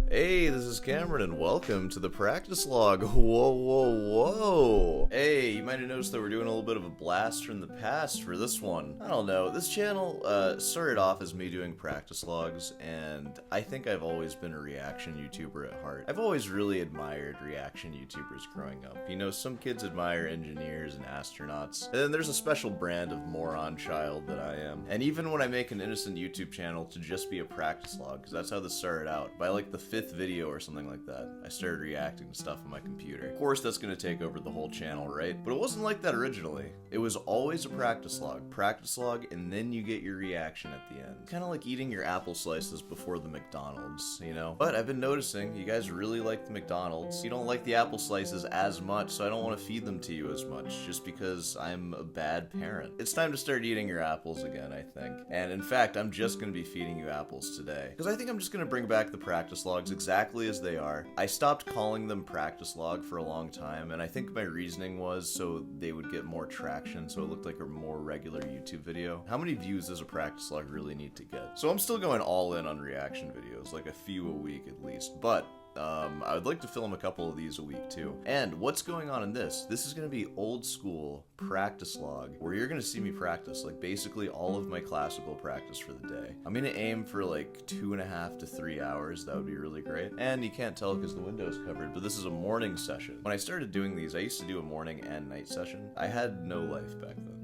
Hey, this is Cameron, and welcome to the practice log. Whoa, whoa, whoa. Hey, you might have noticed that we're doing a little bit of a blast from the past for this one. I don't know, this channel started off as me doing practice logs, and I think I've always been a reaction YouTuber at heart. I've always really admired reaction YouTubers growing up. You know, some kids admire engineers and astronauts, and then there's a special brand of moron child that I am. And even when I make an innocent YouTube channel to just be a practice log, because that's how this started out, by like the fifth video or something like that, I started reacting to stuff on my computer. Of course, that's going to take over the whole channel, right? But it wasn't like that originally. It was always a practice log, and then you get your reaction at the end. Kind of like eating your apple slices before the McDonald's, you know? But I've been noticing you guys really like the McDonald's. You don't like the apple slices as much, so I don't want to feed them to you as much, just because I'm a bad parent. It's time to start eating your apples again, I think. And in fact, I'm just going to be feeding you apples today, because I think I'm just going to bring back the practice logs exactly as they are. I stopped calling them practice log for a long time, and I think my reasoning was so they would get more traction, so it looked like a more regular YouTube video. How many views does a practice log really need to get? So I'm still going all in on reaction videos, like a few a week at least, but I would like to film a couple of these a week too. And what's going on in this? This is going to be old school practice log, where you're going to see me practice, like basically all of my classical practice for the day. I'm going to aim for like 2.5 to 3 hours. That would be really great. And you can't tell because the window is covered, but this is a morning session. When I started doing these, I used to do a morning and night session. I had no life back then.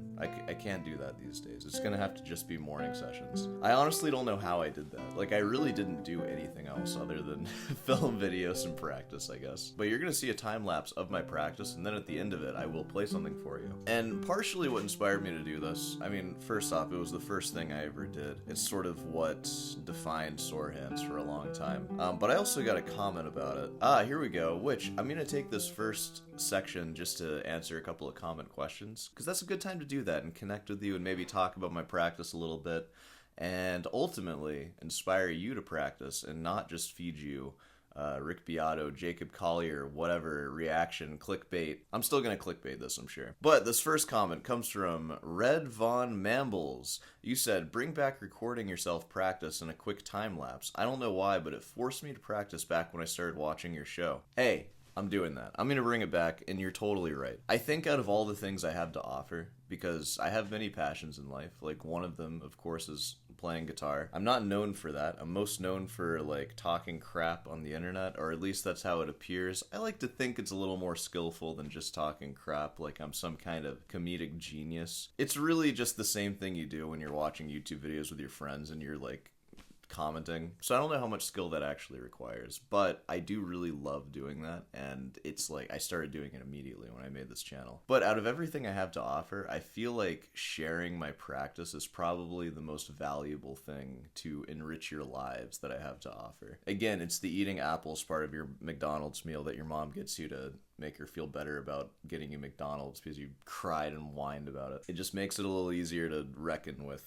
I can't do that these days. It's gonna have to just be morning sessions. I honestly don't know how I did that. Like, I really didn't do anything else other than film videos and practice, I guess. But you're gonna see a time lapse of my practice, and then at the end of it, I will play something for you. And partially what inspired me to do this, I mean, first off, it was the first thing I ever did. It's sort of what defined sore hands for a long time. But I also got a comment about it. Here we go, which I'm gonna take this first section just to answer a couple of comment questions, because that's a good time to do that and connect with you and maybe talk about my practice a little bit and ultimately inspire you to practice and not just feed you Rick Beato, Jacob Collier, whatever, reaction, clickbait. I'm still gonna clickbait this, I'm sure. But this first comment comes from Red Von Mambles. You said, bring back recording yourself practice in a quick time lapse. I don't know why, but it forced me to practice back when I started watching your show. Hey, I'm doing that. I'm going to bring it back, and you're totally right. I think out of all the things I have to offer, because I have many passions in life, like one of them, of course, is playing guitar. I'm not known for that. I'm most known for, like, talking crap on the internet, or at least that's how it appears. I like to think it's a little more skillful than just talking crap, like I'm some kind of comedic genius. It's really just the same thing you do when you're watching YouTube videos with your friends and you're, like, commenting. So I don't know how much skill that actually requires, but I do really love doing that, and it's like I started doing it immediately when I made this channel. But out of everything I have to offer, I feel like sharing my practice is probably the most valuable thing to enrich your lives that I have to offer. Again, it's the eating apples part of your McDonald's meal that your mom gets you to make her feel better about getting you McDonald's because you cried and whined about it. It just makes it a little easier to reckon with.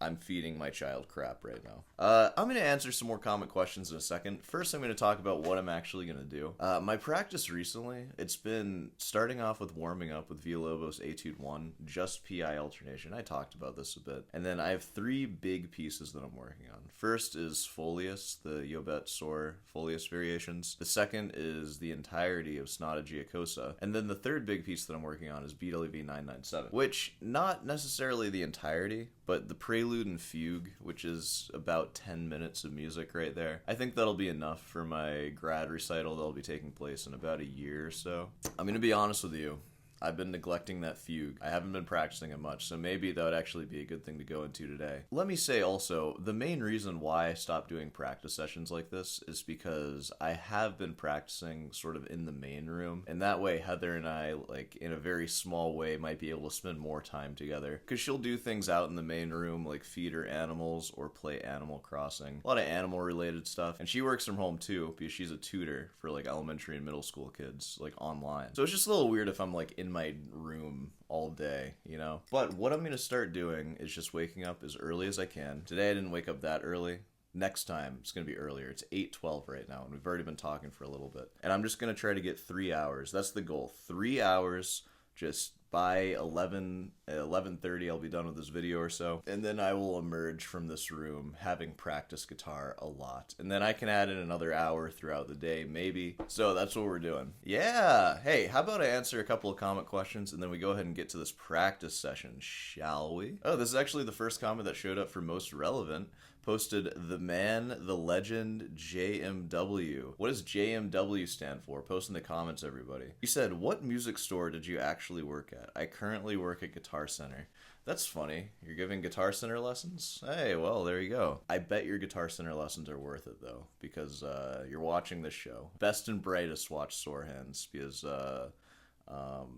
I'm feeding my child crap right now. I'm going to answer some more comment questions in a second. First, I'm going to talk about what I'm actually going to do. My practice recently, it's been starting off with warming up with Villa-Lobos Etude 1, just PI alternation. I talked about this a bit. And then I have 3 big pieces that I'm working on. First is Folius, the Yobet Sor Folius variations. The second is the entirety of Sonata Giacosa. And then the third big piece that I'm working on is BWV 997, which not necessarily the entirety, but the Prelude and Fugue, which is about 10 minutes of music right there. I think that'll be enough for my grad recital that'll be taking place in about a year or so. I'm going to be honest with you. I've been neglecting that fugue. I haven't been practicing it much, so maybe that would actually be a good thing to go into today. Let me say also, the main reason why I stopped doing practice sessions like this is because I have been practicing sort of in the main room, and that way Heather and I, like, in a very small way, might be able to spend more time together. Because she'll do things out in the main room, like feed her animals or play Animal Crossing. A lot of animal-related stuff. And she works from home, too, because she's a tutor for, like, elementary and middle school kids, like, online. So it's just a little weird if I'm, like, in my room all day, you know? But what I'm going to start doing is just waking up as early as I can. Today I didn't wake up that early. Next time it's going to be earlier. It's 8:12 right now, and we've already been talking for a little bit. And I'm just going to try to get 3 hours. That's the goal. 3 hours just by 11:30 I'll be done with this video or so, and then I will emerge from this room having practiced guitar a lot, and then I can add in another hour throughout the day maybe. So that's what we're doing. Yeah, hey, how about I answer a couple of comment questions and then we go ahead and get to this practice session, shall we? Oh, this is actually the first comment that showed up for most relevant. Posted the man, the legend, JMW. What does JMW stand for? Post in the comments, everybody. He said, what music store did you actually work at? I currently work at Guitar Center. That's funny. You're giving Guitar Center lessons? Hey, well, there you go. I bet your Guitar Center lessons are worth it, though, because you're watching this show. Best and brightest watch sore hands, because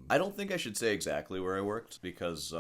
I don't think I should say exactly where I worked because,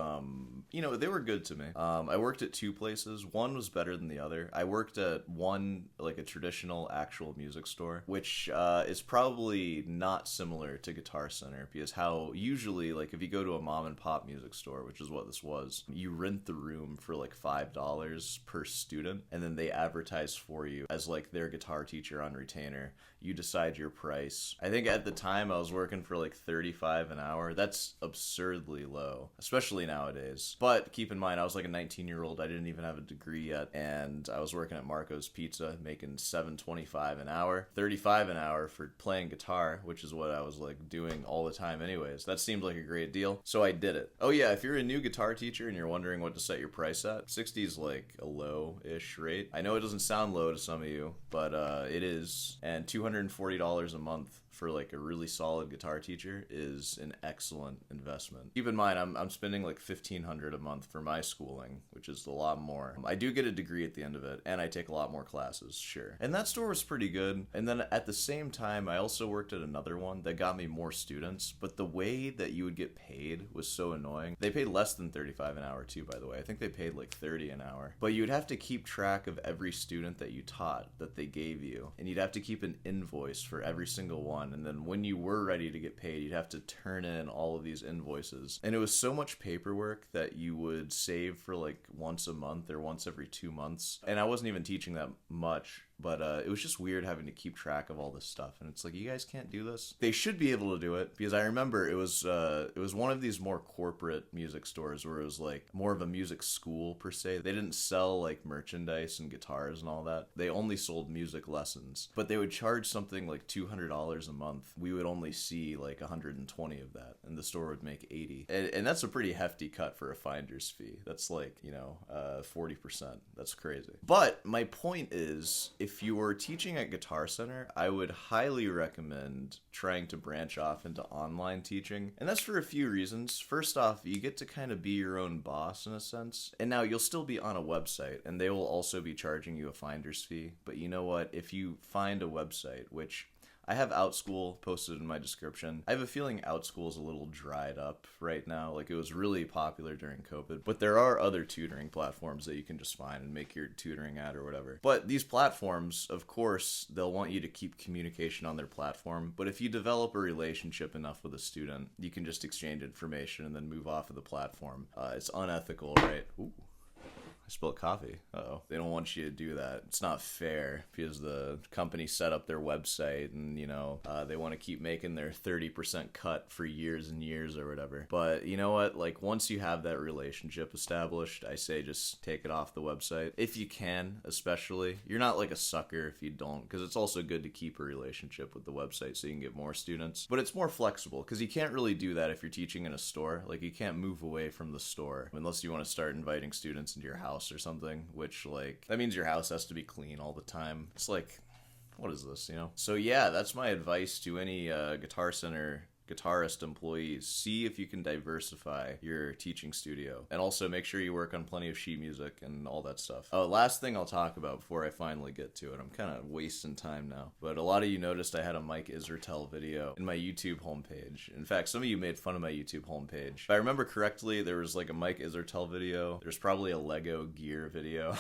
you know, they were good to me. I worked at two places. One was better than the other. I worked at one, like a traditional actual music store, which is probably not similar to Guitar Center because how usually, like if you go to a mom and pop music store, which is what this was, you rent the room for like $5 per student and then they advertise for you as like their guitar teacher on retainer. You decide your price. I think at the time I was working for like $35 an hour. That's absurdly low, especially nowadays. But keep in mind, I was like a 19-year-old. I didn't even have a degree yet, and I was working at Marco's Pizza, making $7.25 an hour, $35 an hour for playing guitar, which is what I was like doing all the time anyways. That seemed like a great deal, so I did it. Oh yeah, if you're a new guitar teacher and you're wondering what to set your price at, 60 is like a low-ish rate. I know it doesn't sound low to some of you, but it is, and $240 a month for like a really solid guitar teacher is an excellent investment. Keep in mind, I'm spending like $1,500 a month for my schooling, which is a lot more. I do get a degree at the end of it, and I take a lot more classes, sure. And that store was pretty good. And then at the same time, I also worked at another one that got me more students, but the way that you would get paid was so annoying. They paid less than $35 an hour too, by the way. I think they paid like $30 an hour. But you'd have to keep track of every student that you taught, that they gave you, and you'd have to keep an invoice for every single one. And then when you were ready to get paid, you'd have to turn in all of these invoices. And it was so much paperwork that you would save for like once a month or once every 2 months. And I wasn't even teaching that much. But it was just weird having to keep track of all this stuff, and it's like, you guys can't do this. They should be able to do it, because I remember it was one of these more corporate music stores where it was like more of a music school per se. They didn't sell like merchandise and guitars and all that. They only sold music lessons, but they would charge something like $200 a month. We would only see like 120 of that, and the store would make 80, and that's a pretty hefty cut for a finder's fee. That's like 40%. That's crazy. But my point is, if you were teaching at Guitar Center, I would highly recommend trying to branch off into online teaching. And that's for a few reasons. First off, you get to kind of be your own boss in a sense. And now you'll still be on a website, and they will also be charging you a finder's fee. But you know what? If you find a website, which I have OutSchool posted in my description. I have a feeling OutSchool is a little dried up right now. Like, it was really popular during COVID. But there are other tutoring platforms that you can just find and make your tutoring at or whatever. But these platforms, of course, they'll want you to keep communication on their platform. But if you develop a relationship enough with a student, you can just exchange information and then move off of the platform. It's unethical, right? Ooh. Spilled coffee. Uh-oh. They don't want you to do that. It's not fair because the company set up their website and, they want to keep making their 30% cut for years and years or whatever. But you know what? Like, once you have that relationship established, I say just take it off the website. If you can, especially. You're not like a sucker if you don't, because it's also good to keep a relationship with the website so you can get more students. But it's more flexible because you can't really do that if you're teaching in a store. Like, you can't move away from the store unless you want to start inviting students into your house or something, which, like, that means your house has to be clean all the time. It's like, what is this, So yeah, that's my advice to any Guitar Center guitarist employees. See if you can diversify your teaching studio, and also make sure you work on plenty of sheet music and all that stuff. Oh, last thing I'll talk about before I finally get to it. I'm kind of wasting time now, but a lot of you noticed I had a Mike Israetel video in my YouTube homepage. In fact, some of you made fun of my YouTube homepage. If I remember correctly, there was like a Mike Israetel video. There's probably a Lego gear video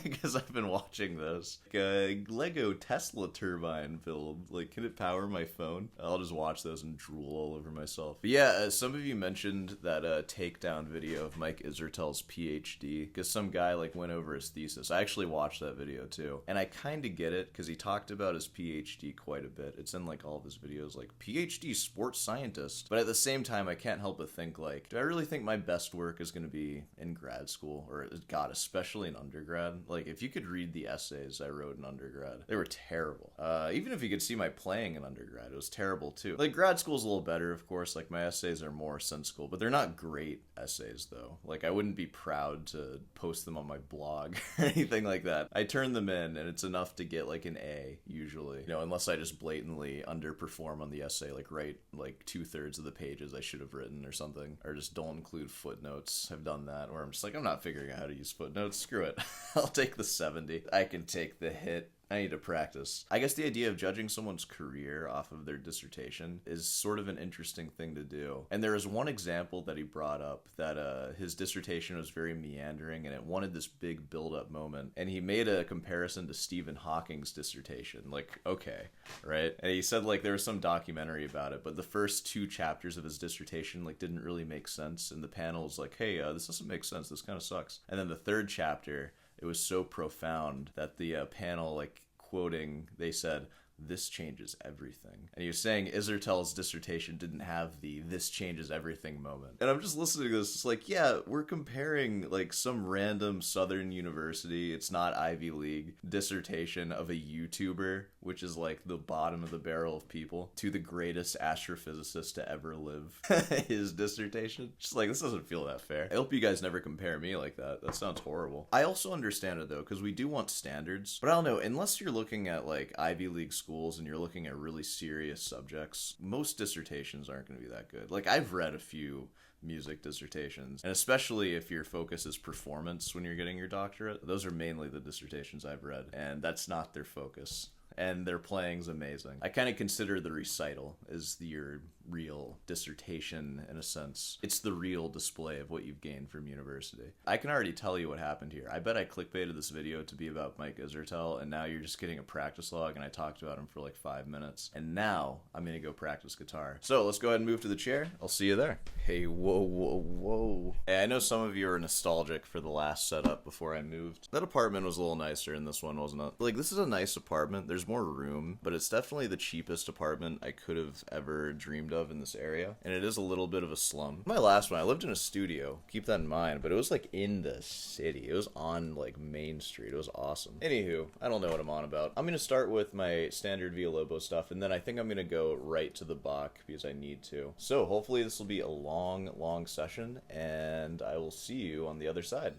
because I've been watching this. Like a Lego Tesla turbine build. Like, can it power my phone? I'll just watch those and drool all over myself. But yeah, some of you mentioned that takedown video of Mike Israetel's PhD, because some guy like went over his thesis. I actually watched that video too, and I kind of get it, because he talked about his PhD quite a bit. It's in like all of his videos, like PhD sports scientist. But at the same time, I can't help but think, like, do I really think my best work is going to be in grad school, or God, especially in undergrad? Like, if you could read the essays I wrote in undergrad, they were terrible. Even if you could see my playing in undergrad, it was terrible too. Like, grad school's a little better, of course. Like, my essays are more sensical, but they're not great essays though. Like, I wouldn't be proud to post them on my blog or anything like that. I turn them in and it's enough to get like an A usually, you know, unless I just blatantly underperform on the essay, like write like 2/3 of the pages I should have written or something, or just don't include footnotes. I've done that where I'm just like, I'm not figuring out how to use footnotes, screw it. I'll take the 70. I can take the hit. I need to practice. I guess the idea of judging someone's career off of their dissertation is sort of an interesting thing to do. And there is one example that he brought up that his dissertation was very meandering and it wanted this big build-up moment. And he made a comparison to Stephen Hawking's dissertation. Like, okay, right? And he said like there was some documentary about it, but the first 2 chapters of his dissertation like didn't really make sense. And the panel was like, hey, this doesn't make sense. This kind of sucks. And then the 3rd chapter, it was so profound that the panel, like, quoting, they said, this changes everything. And he was saying Israetel's dissertation didn't have the this changes everything moment. And I'm just listening to this, it's like, yeah, we're comparing like some random Southern university, it's not Ivy League, dissertation of a YouTuber, which is like the bottom of the barrel of people, to the greatest astrophysicist to ever live. His dissertation. Just like, this doesn't feel that fair. I hope you guys never compare me like that. That sounds horrible. I also understand it though, because we do want standards. But I don't know, unless you're looking at like Ivy League schools and you're looking at really serious subjects, most dissertations aren't going to be that good. Like, I've read a few music dissertations, and especially if your focus is performance when you're getting your doctorate, those are mainly the dissertations I've read, and that's not their focus. And their playing's amazing. I kind of consider the recital as your real dissertation in a sense. It's the real display of what you've gained from university. I can already tell you what happened here. I bet I clickbaited this video to be about Mike Israetel, and now you're just getting a practice log, and I talked about him for like 5 minutes. And now I'm gonna go practice guitar. So let's go ahead and move to the chair. I'll see you there. Hey, whoa. Hey, I know some of you are nostalgic for the last setup before I moved. That apartment was a little nicer, and this one wasn't. Like, this is a nice apartment. There's more room, but it's definitely the cheapest apartment I could have ever dreamed of in this area, and it is a little bit of a slum. My last one, I lived in a studio, keep that in mind, but it was like in the city. It was on like Main Street. It was awesome. Anywho, I don't know what I'm on about. I'm gonna start with my standard Villa-Lobos stuff, and then I think I'm gonna go right to the Bach because I need to. So hopefully this will be a long session, and I will see you on the other side.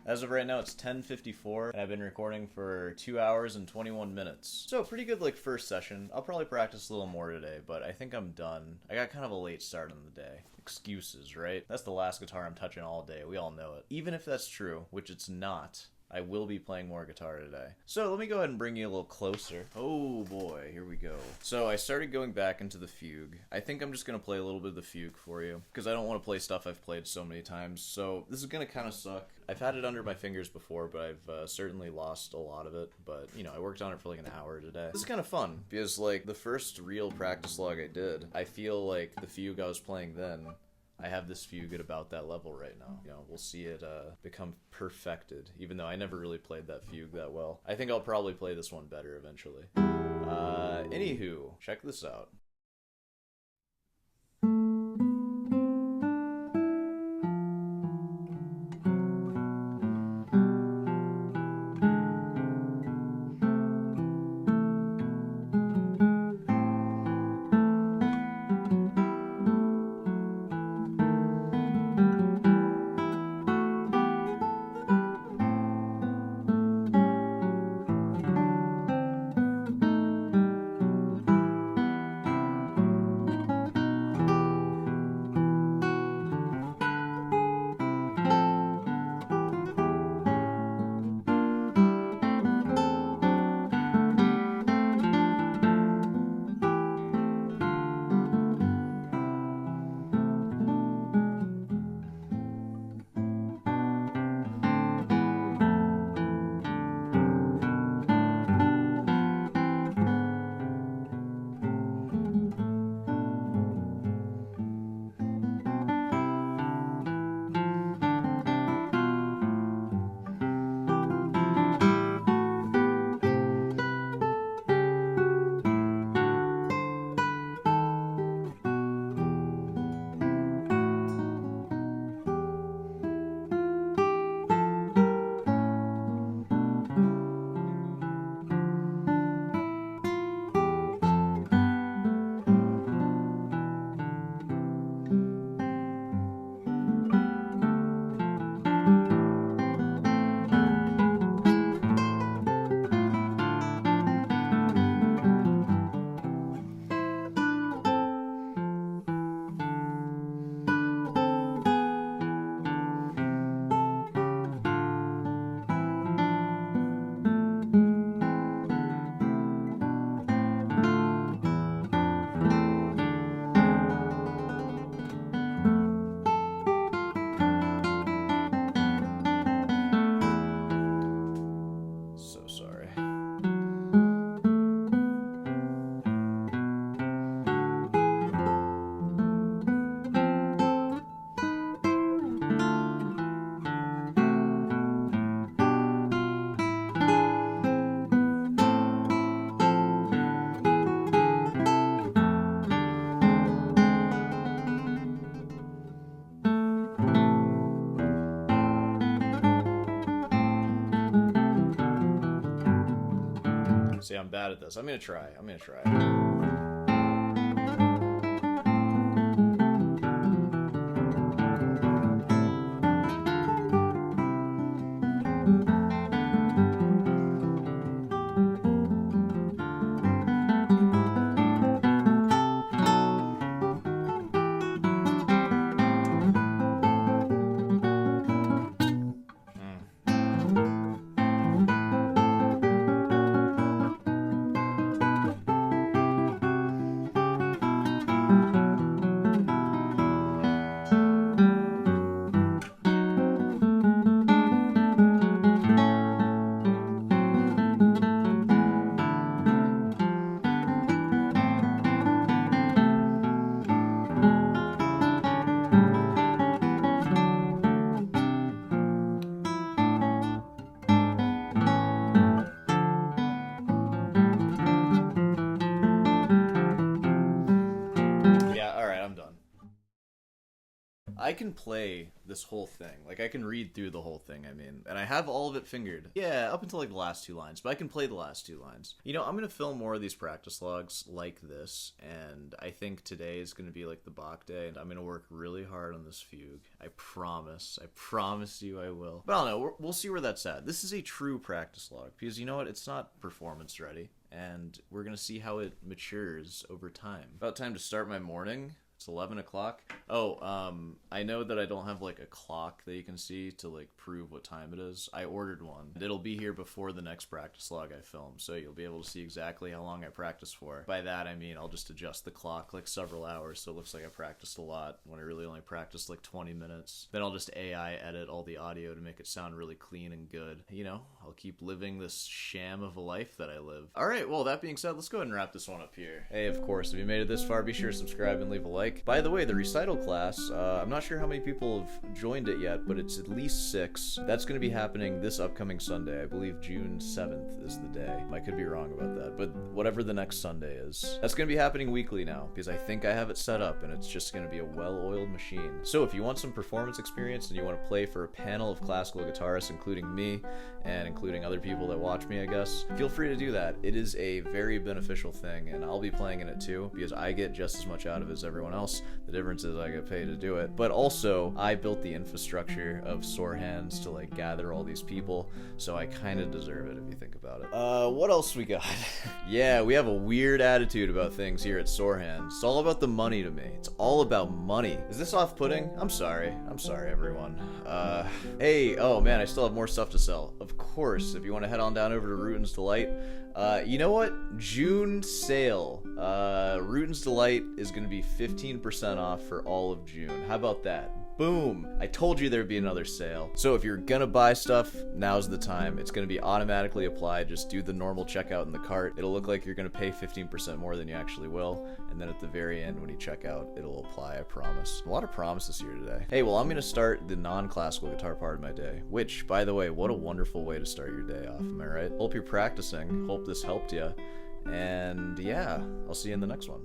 As of right now, it's 10:54, and I've been recording for 2 hours and 21 minutes. So pretty good, like, first session. I'll probably practice a little more today, but I think I'm done. I got kind of a late start on the day. Excuses, right? That's the last guitar I'm touching all day. We all know it. Even if that's true, which it's not, I will be playing more guitar today. So let me go ahead and bring you a little closer. Oh boy, here we go. So I started going back into the fugue. I think I'm just going to play a little bit of the fugue for you, because I don't want to play stuff I've played so many times. So this is going to kind of suck. I've had it under my fingers before, but I've certainly lost a lot of it. But, you know, I worked on it for like an hour today. This is kind of fun, because like the first real practice log I did, I feel like the fugue I was playing then, I have this fugue at about that level right now. You know, we'll see it become perfected, even though I never really played that fugue that well. I think I'll probably play this one better eventually. Anywho, check this out. See, I'm bad at this. I'm gonna try. I can play this whole thing. Like, I can read through the whole thing, I mean. And I have all of it fingered. Yeah, up until, like, the last 2 lines. But I can play the last 2 lines. You know, I'm going to film more of these practice logs like this. And I think today is going to be, like, the Bach day. And I'm going to work really hard on this fugue. I promise. I promise you I will. But I don't know. We'll see where that's at. This is a true practice log. Because, you know what? It's not performance ready. And we're going to see how it matures over time. About time to start my morning. It's 11 o'clock. Oh, I know that I don't have, like, a clock that you can see to, like, prove what time it is. I ordered one. It'll be here before the next practice log I film, so you'll be able to see exactly how long I practiced for. By that, I mean I'll just adjust the clock, like, several hours, so it looks like I practiced a lot when I really only practiced, like, 20 minutes. Then I'll just AI edit all the audio to make it sound really clean and good. You know, I'll keep living this sham of a life that I live. Alright, well, that being said, let's go ahead and wrap this one up here. Hey, of course, if you made it this far, be sure to subscribe and leave a like. By the way, the Recital class, I'm not sure how many people have joined it yet, but it's at least 6. That's going to be happening this upcoming Sunday. I believe June 7th is the day. I could be wrong about that, but whatever the next Sunday is. That's going to be happening weekly now, because I think I have it set up, and it's just going to be a well-oiled machine. So if you want some performance experience and you want to play for a panel of classical guitarists, including me, and including other people that watch me, I guess, feel free to do that. It is a very beneficial thing, and I'll be playing in it too, because I get just as much out of it as everyone else. The difference is I get paid to do it. But also, I built the infrastructure of Sore Hands to, like, gather all these people, so I kind of deserve it if you think about it. What else we got? Yeah, we have a weird attitude about things here at Sore Hands. It's all about the money to me. It's all about money. Is this off-putting? I'm sorry, everyone. Hey, oh man, I still have more stuff to sell. Of course, if you want to head on down over to Rutan's Delight, you know what? June sale. Rutan's Delight is going to be 15% off for all of June. How about that? Boom! I told you there'd be another sale. So if you're gonna buy stuff, now's the time. It's gonna be automatically applied. Just do the normal checkout in the cart. It'll look like you're gonna pay 15% more than you actually will. And then at the very end, when you check out, it'll apply, I promise. A lot of promises here today. Hey, well, I'm gonna start the non-classical guitar part of my day. Which, by the way, what a wonderful way to start your day off, am I right? Hope you're practicing. Hope this helped you. And yeah, I'll see you in the next one.